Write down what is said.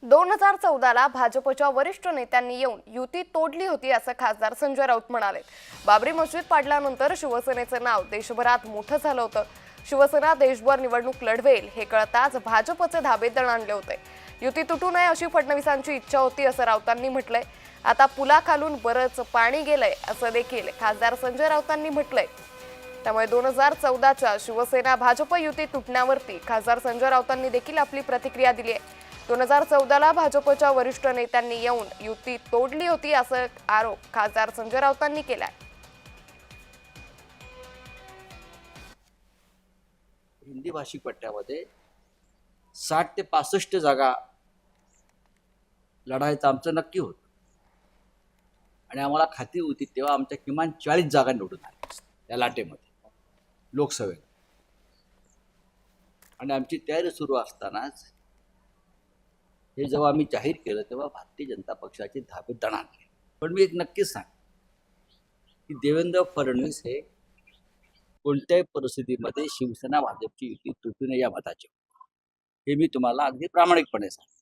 2014ला भाजपच्या वरिष्ठ नेत्यांनी येऊन युती तोडली होती असं खासदार संजय राऊत म्हणाले। बाबरी मस्जिद पाडल्यानंतर शिवसेनेचं नाव देशभरात मोठं झालं होतं। शिवसेना देशभर निवडणूक लढवेल हे कळताच भाजपचे धाबे दण आणले होते। युती तुटू नये अशी फडणवीसांची इच्छा होती असं राऊतांनी म्हटलंय। आता पुलाखालून बरंच पाणी गेलंय असं देखील खासदार संजय राऊतांनी म्हटलंय। त्यामुळे 2014च्या शिवसेना भाजप युती तुटण्यावरती खासदार संजय राऊतांनी देखील आपली प्रतिक्रिया दिली आहे। 2014ला भाजपच्या वरिष्ठ नेत्यांनी येऊन युती तोडली होती असं आरोप खासदार संजय राऊतांनी केलाय। हिंदी भाषिक पट्ट्यामध्ये 60 ते 65 जागा लढायचं आमचं नक्की होतं आणि आम्हाला खात्री होती तेव्हा आमच्या किमान 40 जागा निवडून आल्या या लाटेमध्ये लोकसभेत। आणि आमची तयारी सुरू असतानाच हे जेव्हा आम्ही जाहीर केलं तेव्हा भारतीय जनता पक्षाचे धाबे दण आणले। पण मी एक नक्कीच सांग की देवेंद्र फडणवीस हे कोणत्याही परिस्थितीमध्ये शिवसेना भाजपची युती तुटू नये या मताचे, हे मी तुम्हाला अगदी प्रामाणिकपणे सांगतो।